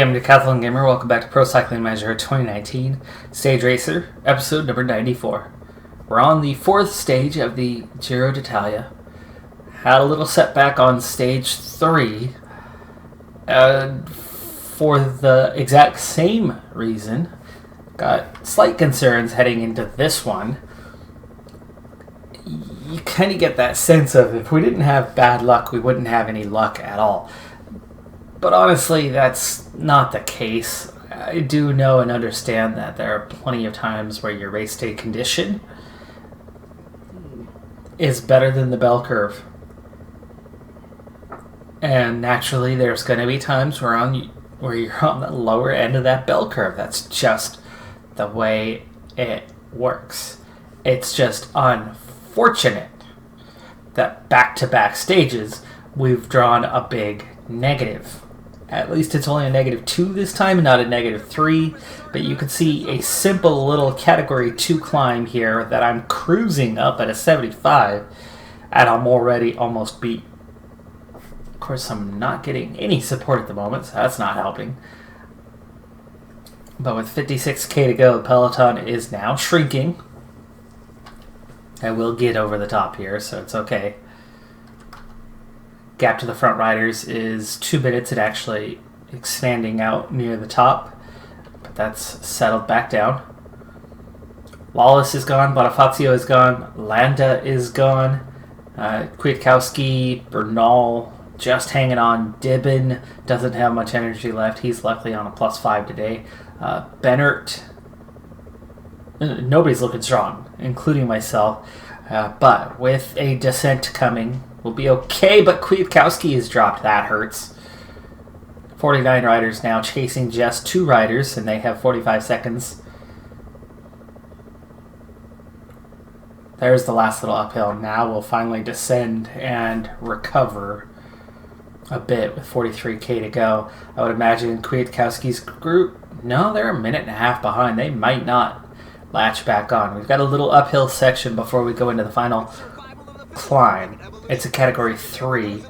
Hey, I'm Decathlon Gamer. Welcome back to Pro Cycling Manager 2019 Stage Racer, episode number 94. We're on the fourth stage of the Giro d'Italia. Had a little setback on stage 3 for the exact same reason. Got slight concerns heading into this one. You kind of get that sense of if we didn't have bad luck, we wouldn't have any luck at all. But honestly, that's not the case. I do know and understand that there are plenty of times where your race day condition is better than the bell curve. And naturally, there's going to be times where you're on the lower end of that bell curve. That's just the way it works. It's just unfortunate that back-to-back stages, we've drawn a big negative. At least it's only a -2 this time and not a -3, but you can see a simple little category 2 climb here that I'm cruising up at a 75 and I'm already almost beat. Of course, I'm not getting any support at the moment, so that's not helping. But with 56k to go, the peloton is now shrinking. I will get over the top here, so it's okay. Gap to the front riders is 2 minutes. It actually expanding out near the top, but that's settled back down. Wallace is gone, Bonifazio is gone, Landa is gone, Kwiatkowski, Bernal just hanging on. Dibben doesn't have much energy left. He's luckily on a +5 today. Bennert, nobody's looking strong, including myself, but with a descent coming, we'll be okay, but Kwiatkowski has dropped. That hurts. 49 riders now chasing just 2 riders, and they have 45 seconds. There's the last little uphill. Now we'll finally descend and recover a bit with 43k to go. I would imagine Kwiatkowski's group, no, they're a minute and a half behind. They might not latch back on. We've got a little uphill section before we go into the final climb. It's a category 3,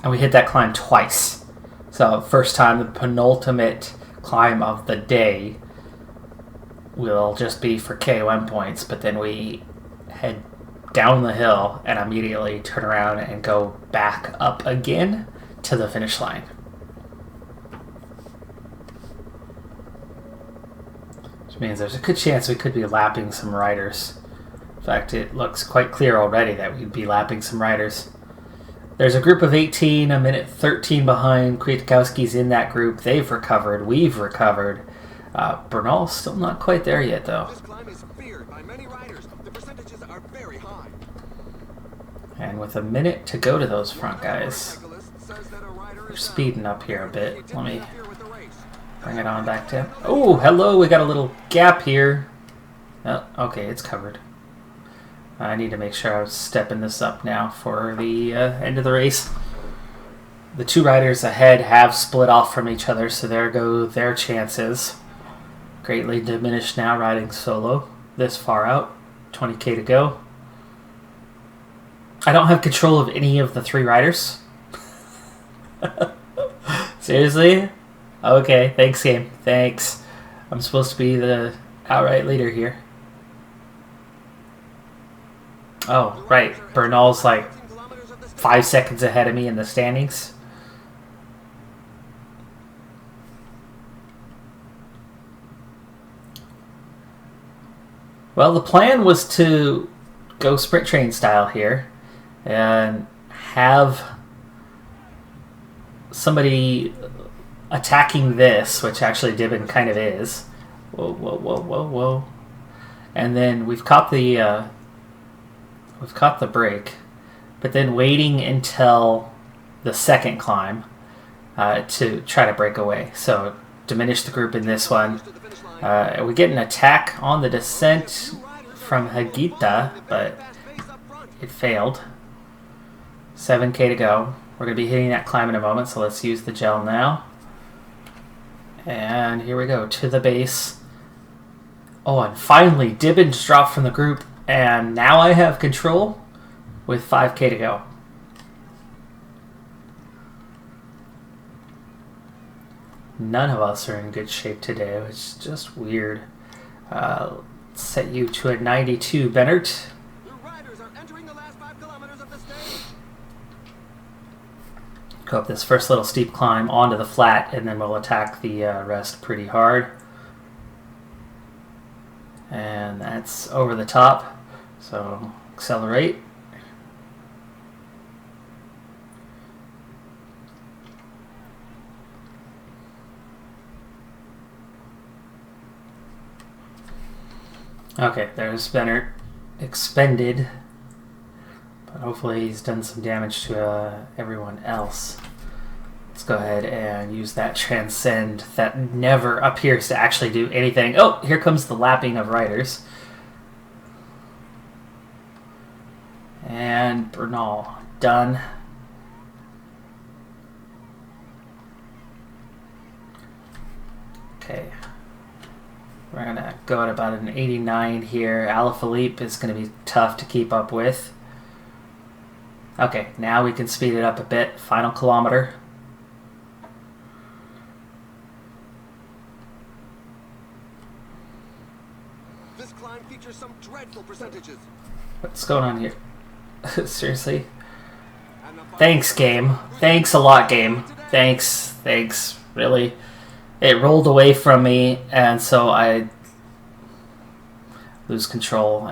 and we hit that climb twice. So first time, the penultimate climb of the day will just be for KOM points, but then we head down the hill and immediately turn around and go back up again to the finish line. Which means there's a good chance we could be lapping some riders. In fact, it looks quite clear already that we'd be lapping some riders. There's a group of 18, a minute 13 behind. Kwiatkowski's in that group. They've recovered. We've recovered. Bernal's still not quite there yet, though. This climb is feared by many riders. The percentages are very high. And with a minute to go to those front guys, we're speeding up here a bit. Let me bring it on back to... Oh, hello, we got a little gap here. Oh, okay, it's covered. I need to make sure I'm stepping this up now for the end of the race. The 2 riders ahead have split off from each other, so there go their chances. Greatly diminished now riding solo this far out. 20k to go. I don't have control of any of the 3 riders. Seriously? Okay, thanks game. Thanks. I'm supposed to be the outright leader here. Oh, right. Bernal's like 5 seconds ahead of me in the standings. Well, the plan was to go sprint train style here and have somebody attacking this, which actually Dibben kind of is. Whoa, whoa, whoa, whoa, whoa. And then we've caught the break, but then waiting until the second climb to try to break away. So diminish the group in this one. We get an attack on the descent from Hagita, but it failed. 7k to go. We're going to be hitting that climb in a moment, so let's use the gel now. And here we go, to the base. Oh, and finally, Dibben's dropped from the group, and now I have control with 5k to go. None of us are in good shape today, which is just weird. Set you to a 92, Bennett. The riders are entering the last 5 kilometers of the stage. Go up this first little steep climb onto the flat, and then we'll attack the rest pretty hard. And that's over the top, so accelerate. Okay, there's Bennett expended, but hopefully he's done some damage to everyone else. Let's go ahead and use that transcend that never appears to actually do anything. Oh, here comes the lapping of riders. And Bernal, done. Okay. We're going to go at about an 89 here. Alaphilippe is going to be tough to keep up with. Okay, now we can speed it up a bit. Final kilometer. This climb features some dreadful percentages. What's going on here? Seriously? Thanks, game. Thanks a lot, game. Thanks. Thanks. Really? It rolled away from me, and so I lose control.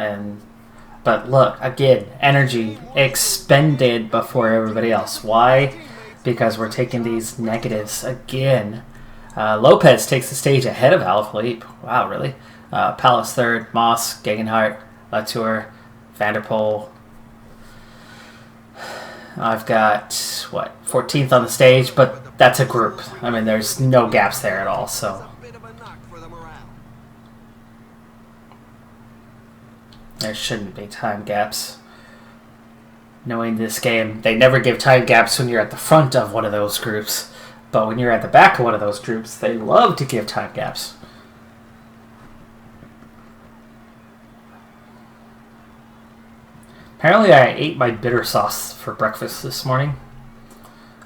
But look, again, energy expended before everybody else. Why? Because we're taking these negatives again. Lopez takes the stage ahead of Alaphilippe. Wow, really? Palace third, Moss, Gegenhardt, Latour, Vanderpoel. I've got, 14th on the stage, but that's a group. I mean, there's no gaps there at all, so. There shouldn't be time gaps. Knowing this game, they never give time gaps when you're at the front of one of those groups, but when you're at the back of one of those groups, they love to give time gaps. Apparently I ate my bitter sauce for breakfast this morning.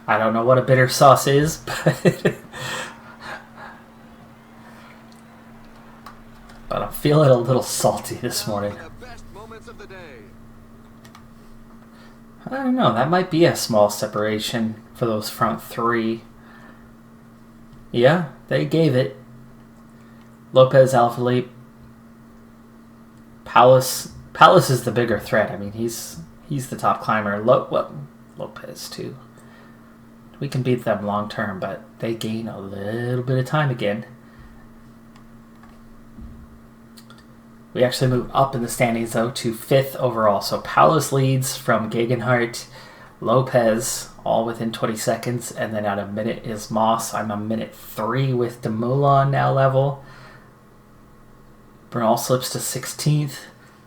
I don't know what a bitter sauce is, but I'm feeling a little salty this morning. I don't know, that might be a small separation for those front three. Yeah, they gave it. Lopez, Alaphilippe, Palace is the bigger threat. I mean, he's the top climber. Lopez too. We can beat them long term, but they gain a little bit of time again. We actually move up in the standings though to 5th overall. So Palace leads from Gegenhardt, Lopez, all within 20 seconds, and then at a minute is Moss. I'm a minute 3 with Dumoulin now level. Bernal slips to 16th.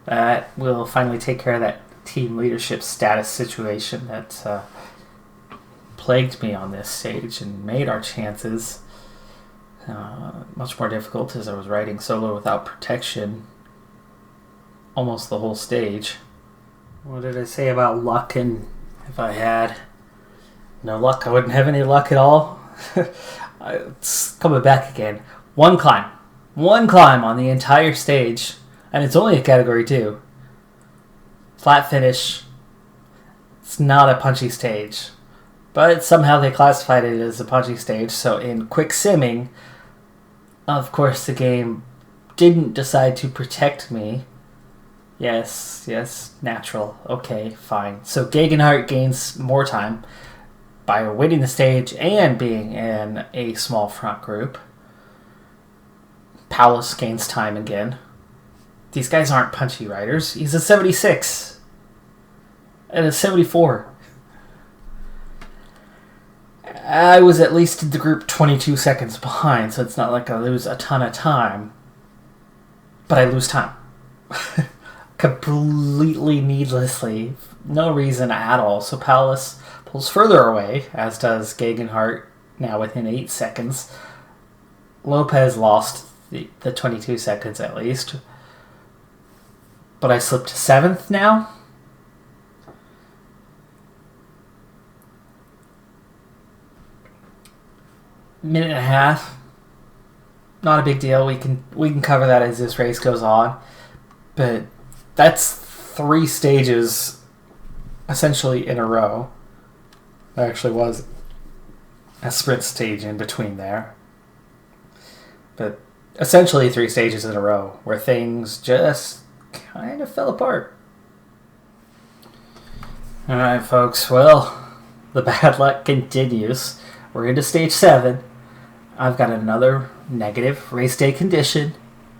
That will finally take care of that team leadership status situation that plagued me on this stage and made our chances much more difficult as I was riding solo without protection almost the whole stage. What did I say about luck? And if I had no luck, I wouldn't have any luck at all. It's coming back again. One climb on the entire stage. And it's only a category 2. Flat finish. It's not a punchy stage. But somehow they classified it as a punchy stage. So in quick simming, of course the game didn't decide to protect me. Yes, natural. Okay, fine. So Gegenhardt gains more time by winning the stage and being in a small front group. Palace gains time again. These guys aren't punchy riders. He's a 76 and a 74. I was at least in the group 22 seconds behind, so it's not like I lose a ton of time. But I lose time. Completely needlessly. No reason at all. So Palace pulls further away, as does Gegenhardt, now within 8 seconds. Lopez lost the 22 seconds at least. But I slipped to 7th now. minute and a half. Not a big deal. We can cover that as this race goes on. But that's 3 stages essentially in a row. There actually was a sprint stage in between there. But essentially 3 stages in a row where things just kind of fell apart. Alright, folks. Well, the bad luck continues. We're into stage 7. I've got another negative race day condition.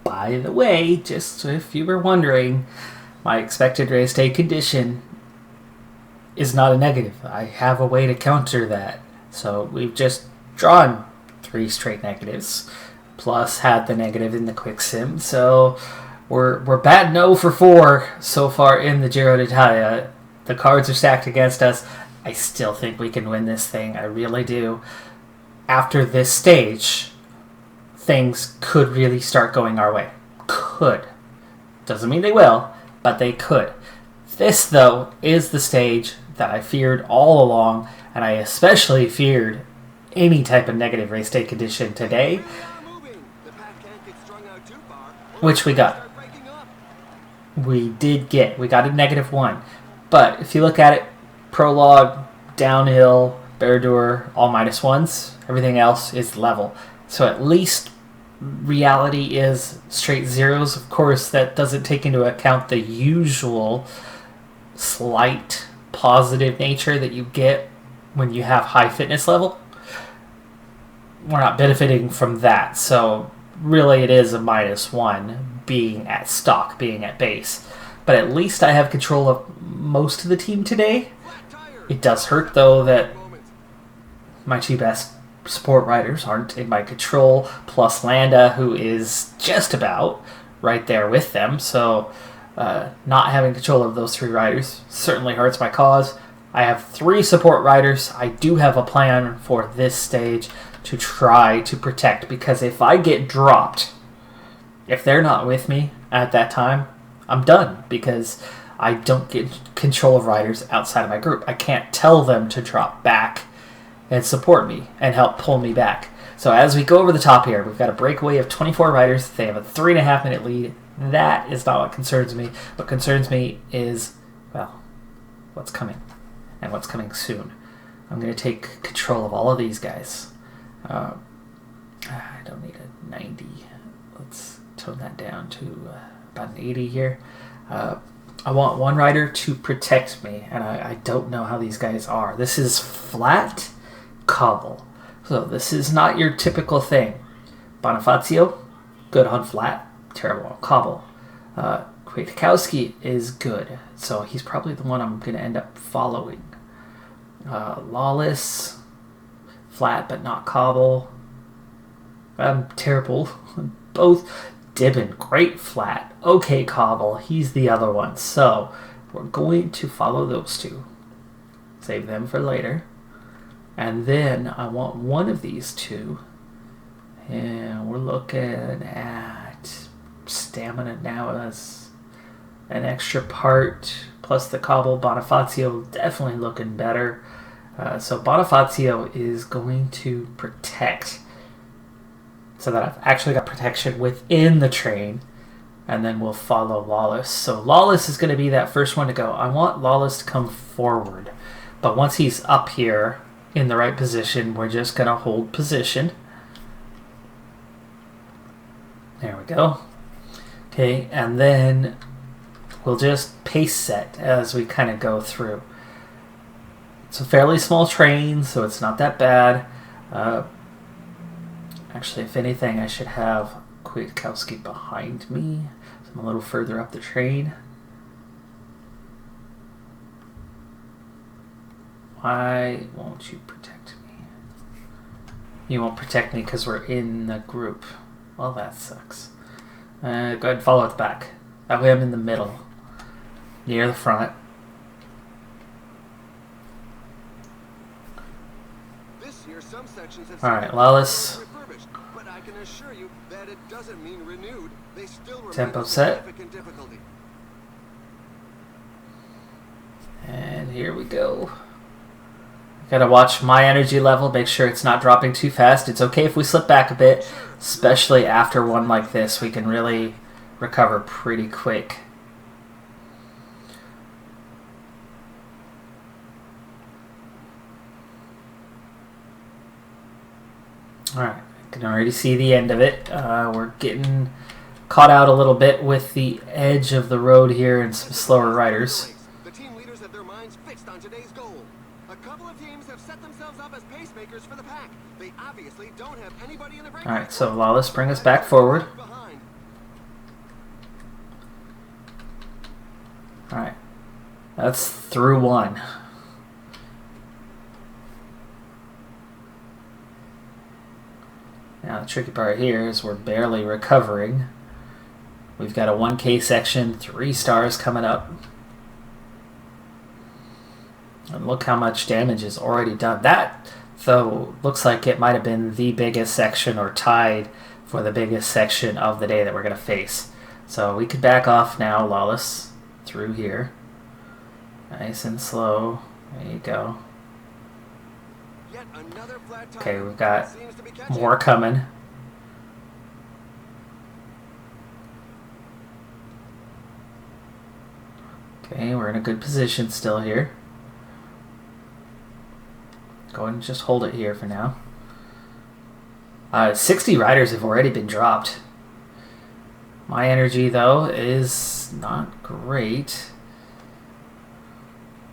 By the way, just if you were wondering, my expected race day condition is not a negative. I have a way to counter that. So we've just drawn 3 straight negatives, plus had the negative in the quick sim. So we're batting 0 for 4 so far in the Giro d'Italia. The cards are stacked against us. I still think we can win this thing. I really do. After this stage, things could really start going our way. Could. Doesn't mean they will, but they could. This, though, is the stage that I feared all along, and I especially feared any type of negative race day condition today, which we got. We got a -1. But if you look at it, prologue, downhill, Baradur, all -1s. Everything else is level. So at least reality is straight zeros. Of course, that doesn't take into account the usual slight positive nature that you get when you have high fitness level. We're not benefiting from that. So really it is a -1 being at stock, being at base. But at least I have control of most of the team today. It does hurt, though, that my 2 best support riders aren't in my control, plus Landa, who is just about right there with them. So not having control of those 3 riders certainly hurts my cause. I have 3 support riders. I do have a plan for this stage to try to protect, because if I get dropped, if they're not with me at that time, I'm done, because I don't get control of riders outside of my group. I can't tell them to drop back and support me and help pull me back. So as we go over the top here, we've got a breakaway of 24 riders. They have a 3.5 minute lead. That is not what concerns me. What concerns me is, well, what's coming and what's coming soon. I'm going to take control of all of these guys. I don't need a 90. Let's tone that down to about an 80 here. I want one rider to protect me, and I don't know how these guys are. This is flat cobble, so this is not your typical thing. Bonifacio, good on flat, terrible on cobble. Kwiatkowski is good, so he's probably the one I'm going to end up following. Lawless, flat but not cobble. Terrible. Both. Dibben, great flat. Okay, cobble. He's the other one. So we're going to follow those 2. Save them for later. And then I want one of these 2. And we're looking at stamina now as an extra part. Plus the cobble. Bonifacio definitely looking better. So Bonifacio is going to protect, so that I've actually got protection within the train, and then we'll follow Lawless. So Lawless is going to be that first one to go. I want Lawless to come forward, but once he's up here in the right position, we're just going to hold position. There we go. Okay, and then we'll just pace set as we kind of go through. It's a fairly small train, so it's not that bad. Actually, if anything, I should have Kwiatkowski behind me, so I'm a little further up the train. Why won't you protect me? You won't protect me because we're in the group. Well, that sucks. Go ahead and follow at the back. That way I'm in the middle, near the front. Alright, Lawless. Tempo set. And here we go. Gotta watch my energy level, make sure it's not dropping too fast. It's okay if we slip back a bit, especially after one like this. We can really recover pretty quick. Alright, I can already see the end of it. We're getting caught out a little bit with the edge of the road here and some slower riders. The team leaders have their minds fixed on today's goal. A couple of teams have set themselves up as pacemakers for the pack. They obviously don't have anybody in the break. Alright, so Lawless, bring us back forward. Alright, that's through one. Now the tricky part here is we're barely recovering. We've got a 1K section, 3 stars coming up. And look how much damage is already done. That, though, looks like it might have been the biggest section or tied for the biggest section of the day that we're going to face. So we could back off now, Lawless, through here. Nice and slow. There you go. Okay, we've got more coming. Okay, we're in a good position still here. Go ahead and just hold it here for now. 60 riders have already been dropped. My energy, though, is not great.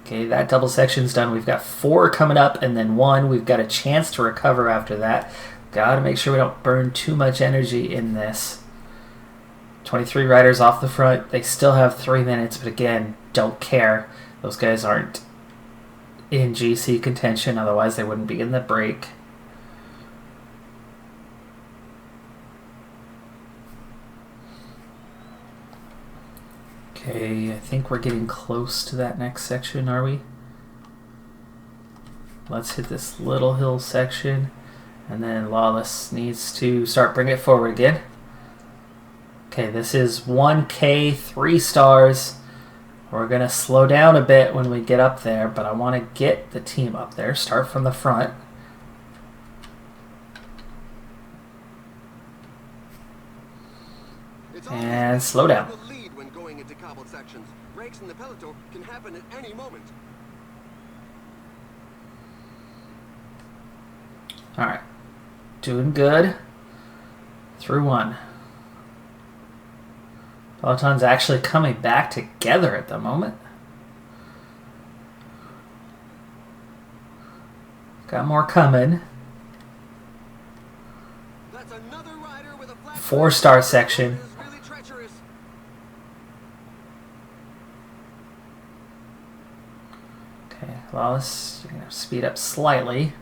Okay, that double section's done. We've got 4 coming up and then 1. We've got a chance to recover after that. Gotta make sure we don't burn too much energy in this. 23 riders off the front. They still have 3 minutes, but again, don't care. Those guys aren't in GC contention, otherwise they wouldn't be in the break. Okay, I think we're getting close to that next section, are we? Let's hit this little hill section, and then Lawless needs to start bringing it forward again. Okay, this is 1K, 3 stars. We're going to slow down a bit when we get up there, but I want to get the team up there. Start from the front. And slow down. Breaks in the peloton can happen at any moment. Alright. Doing good. Through 1. Peloton's actually coming back together at the moment. Got more coming. That's another rider with a 4-star section. Okay, Lawless, you're going to speed up slightly.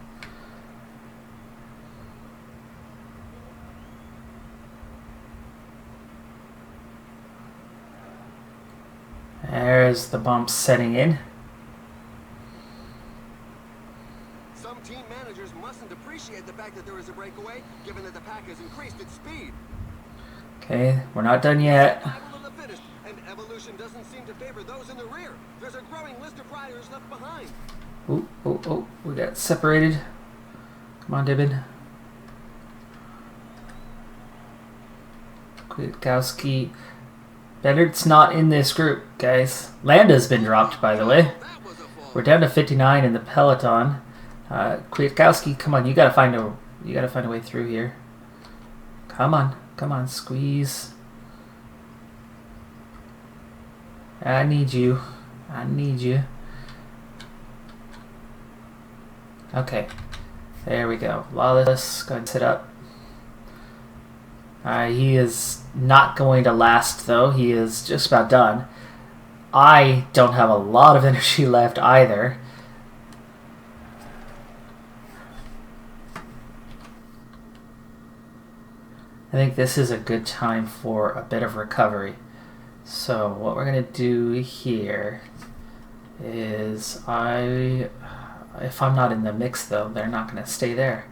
There's the bumps setting in. Some team managers mustn't appreciate the fact that there is a breakaway, given that the pack has increased its speed. Okay, we're not done yet. And evolution doesn't seem to favor those in the rear. There's a growing list of riders left behind. Oh, we got separated. Come on, Dibin. Kwiatkowski. Bennett's not in this group, guys. Landa's been dropped, by the way. We're down to 59 in the peloton. Kwiatkowski, come on, you gotta find a way through here. Come on, squeeze. I need you. Okay, there we go. Lawless, go ahead and sit up. He is not going to last, though. He is just about done. I don't have a lot of energy left either. I think this is a good time for a bit of recovery. So what we're going to do here is if I'm not in the mix, though, they're not going to stay there.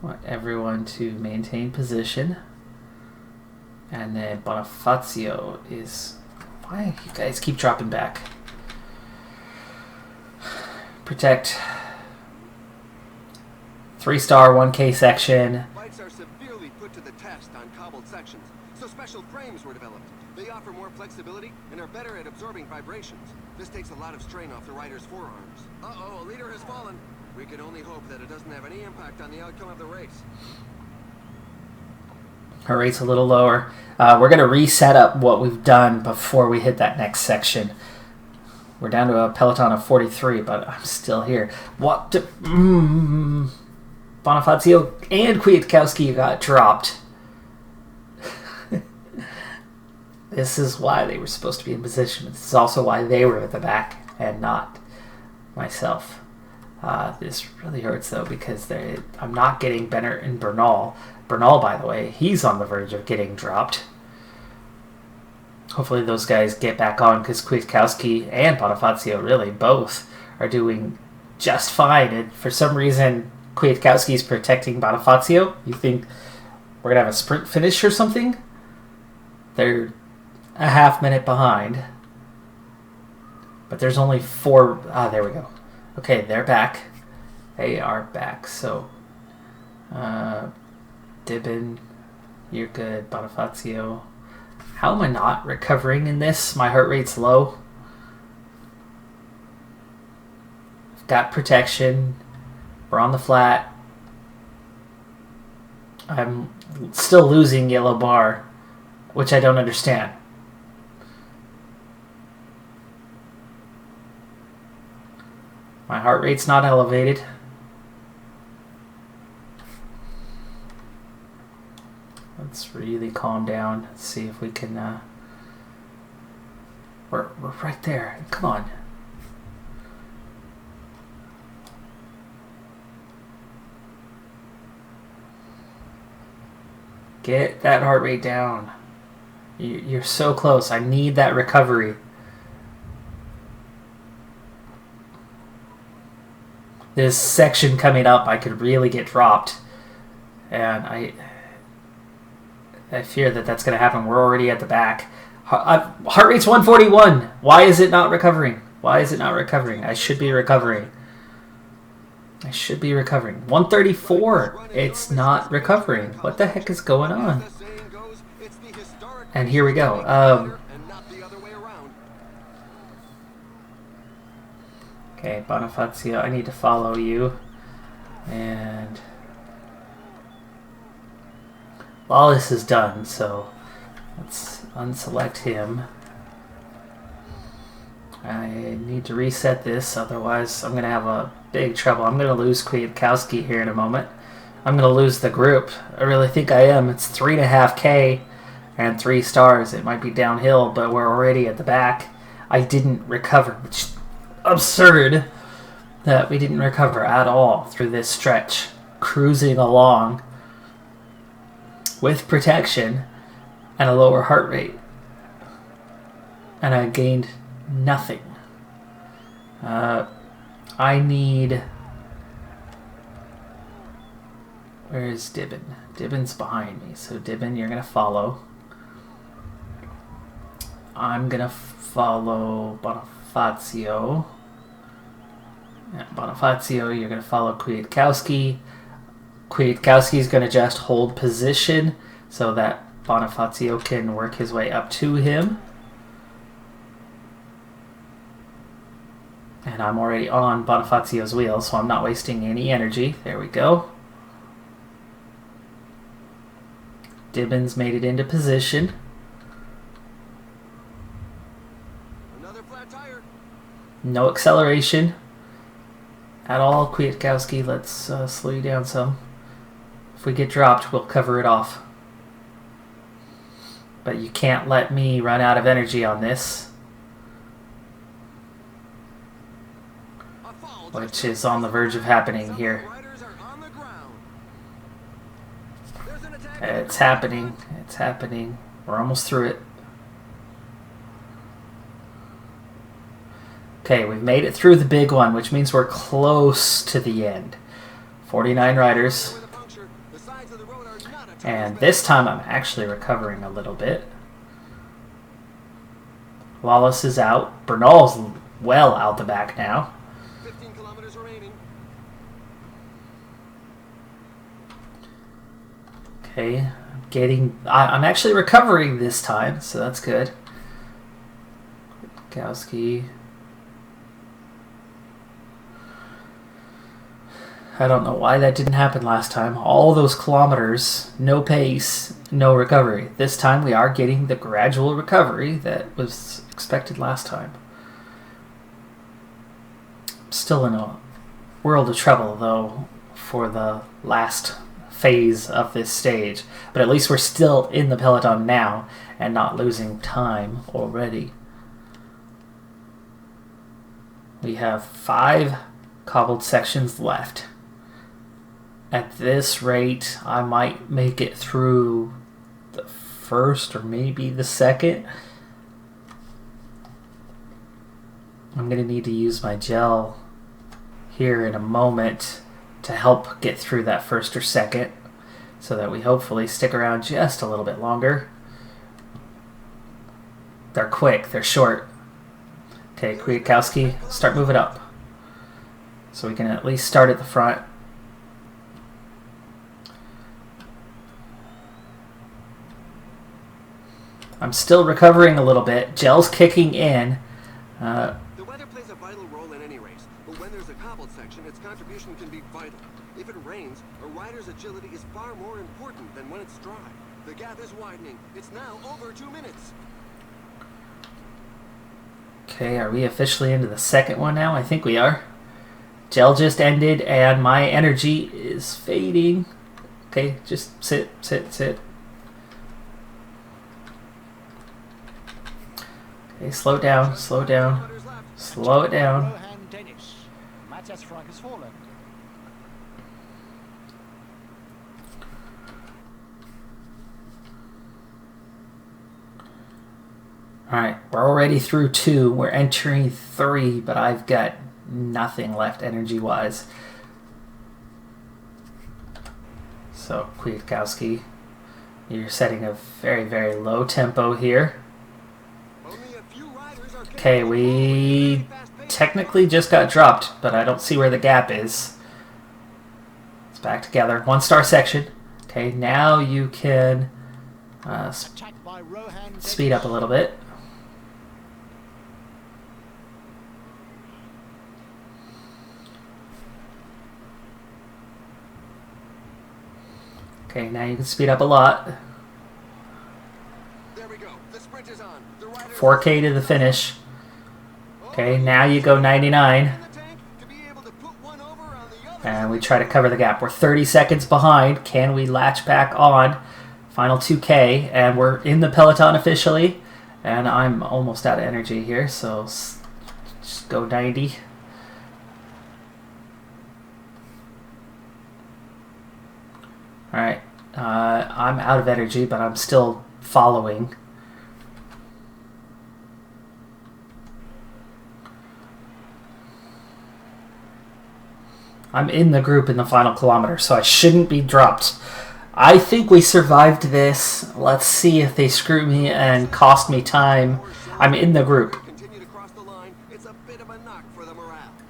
Want everyone to maintain position, and then Bonifacio is Why you guys keep dropping back? Protect. 3-star 1K section. Bikes are severely put to the test on cobbled sections, so special frames were developed. They offer more flexibility and are better at absorbing vibrations. This takes a lot of strain off the rider's forearms. Uh-oh, a leader has fallen. We can only hope that it doesn't have any impact on the outcome of the race. Her rate's a little lower. We're going to reset up what we've done before we hit that next section. We're down to a peloton of 43, but I'm still here. What? Bonifacio and Kwiatkowski got dropped. This is why they were supposed to be in position. This is also why they were at the back and not myself. This really hurts, though, because I'm not getting Bennett and Bernal. Bernal, by the way, he's on the verge of getting dropped. Hopefully those guys get back on, because Kwiatkowski and Bonifacio, really, both are doing just fine. And for some reason, Kwiatkowski's protecting Bonifacio. You think we're going to have a sprint finish or something? They're a half-minute behind. But there's only 4... there we go. Okay, they're back. They are back. So, Dibben, you're good. Bonifacio. How am I not recovering in this? My heart rate's low. I've got protection. We're on the flat. I'm still losing yellow bar, which I don't understand. My heart rate's not elevated. Let's really calm down. Let's see if we can... We're right there. Come on. Get that heart rate down. You're so close. I need that recovery. This section coming up, I could really get dropped. And I fear that that's going to happen. We're already at the back. Heart rate's 141. Why is it not recovering? Why is it not recovering? I should be recovering. I should be recovering. 134. It's not recovering. What the heck is going on? And here we go. Okay, Bonifacio, I need to follow you. And Lawless is done, so let's unselect him. I need to reset this, otherwise I'm going to have a big trouble. I'm going to lose Kwiatkowski here in a moment. I'm going to lose the group. I really think I am. It's 3.5K and 3 stars. It might be downhill, but we're already at the back. I didn't recover, which is absurd that we didn't recover at all through this stretch. Cruising along with protection and a lower heart rate. And I gained nothing. I need... Where is Dibben? Dibben's behind me. So Dibben, you're going to follow. I'm going to follow Bonifacio. Yeah, Bonifacio, you're going to follow Kwiatkowski. Kwiatkowski's going to just hold position so that Bonifacio can work his way up to him. And I'm already on Bonifacio's wheel, so I'm not wasting any energy. There we go. Dibben's made it into position. Another flat tire. No acceleration at all, Kwiatkowski. Let's slow you down some. If we get dropped, we'll cover it off. But you can't let me run out of energy on this, which is on the verge of happening here. It's happening. It's happening. We're almost through it. Okay, we've made it through the big one, which means we're close to the end. 49 riders. And this time I'm actually recovering a little bit. Lawless is out. Bernal's well out the back now. 15 kilometers remaining. Okay, I'm actually recovering this time, so that's good. Kowski. I don't know why that didn't happen last time. All those kilometers, no pace, no recovery. This time we are getting the gradual recovery that was expected last time. Still in a world of trouble, though, for the last phase of this stage. But at least we're still in the peloton now and not losing time already. We have 5 cobbled sections left. At this rate, I might make it through the first or maybe the second. I'm going to need to use my gel here in a moment to help get through that first or second so that we hopefully stick around just a little bit longer. They're quick, they're short. Okay, Kwiatkowski, start moving up so we can at least start at the front. I'm still recovering a little bit. Gel's kicking in. The weather plays a vital role in any race, but when there's a cobbled section, its contribution can be vital. If it rains, a rider's agility is far more important than when it's dry. The gap is widening. It's now over 2 minutes. Okay, are we officially into the second one now? I think we are. Gel just ended and my energy is fading. Okay, just sit. Okay, slow down. Slow it down. Alright, we're already through 2. We're entering 3, but I've got nothing left energy-wise. So, Kwiatkowski, you're setting a very, very low tempo here. Okay, we technically just got dropped, but I don't see where the gap is. It's back together. 1-star section. Okay, now you can speed up a little bit. Okay, now you can speed up a lot. There we go. The sprint is on. 4K to the finish. Okay, now you go 99. And we try to cover the gap. We're 30 seconds behind. Can we latch back on? Final 2K. And we're in the peloton officially. And I'm almost out of energy here, so just go 90. Alright, I'm out of energy, but I'm still following. I'm in the group in the final kilometer, so I shouldn't be dropped. I think we survived this. Let's see if they screw me and cost me time. I'm in the group.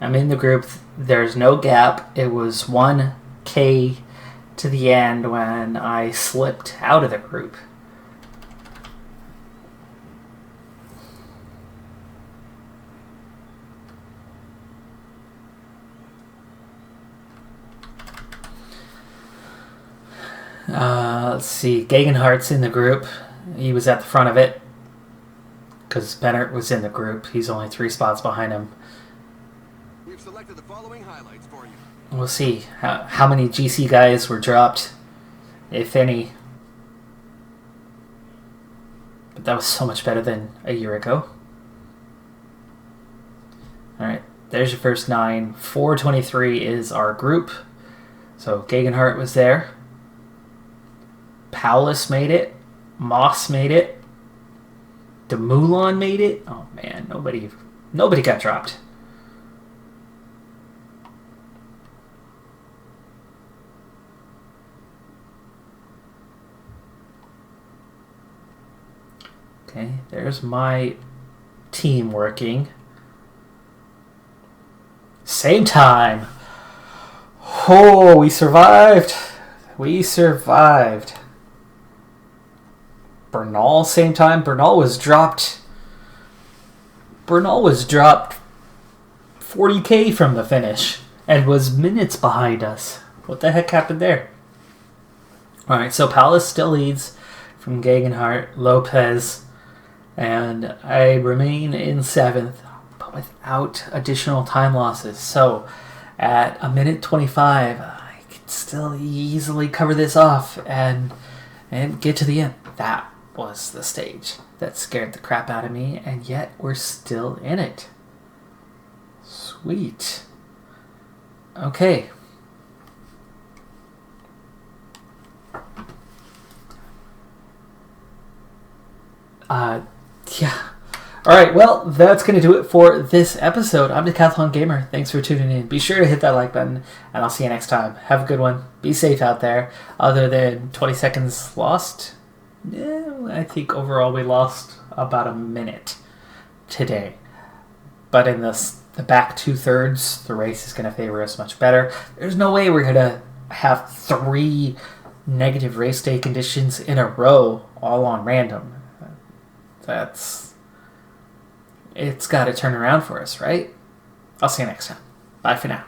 I'm in the group. There's no gap. It was 1K to the end when I slipped out of the group. Let's see. Gegenhardt's in the group. He was at the front of it because Bennett was in the group. He's only 3 spots behind him. We've selected the following highlights for you. We'll see how many GC guys were dropped, if any. But that was so much better than a year ago. Alright, there's your first 9. 423 is our group. So Gegenhardt was there. Paulus made it. Moss made it. DeMoulin made it. Oh man, nobody got dropped. Okay, there's my team working. Same time. Oh, we survived. We survived. Bernal, same time. Bernal was dropped 40k from the finish and was minutes behind us. What the heck happened there? Alright, so Palace still leads from Gegenhardt, Lopez, and I remain in 7th, but without additional time losses. So at a minute 25, I can still easily cover this off and get to the end. That was the stage that scared the crap out of me, and yet we're still in it. Sweet. Okay. Yeah. Alright, well, that's going to do it for this episode. I'm Decathlon Gamer. Thanks for tuning in. Be sure to hit that like button, and I'll see you next time. Have a good one. Be safe out there. Other than 20 seconds lost, I think overall we lost about a minute today. But in the back 2/3, the race is going to favor us much better. There's no way we're going to have 3 negative race day conditions in a row all on random. It's got to turn around for us, right? I'll see you next time. Bye for now.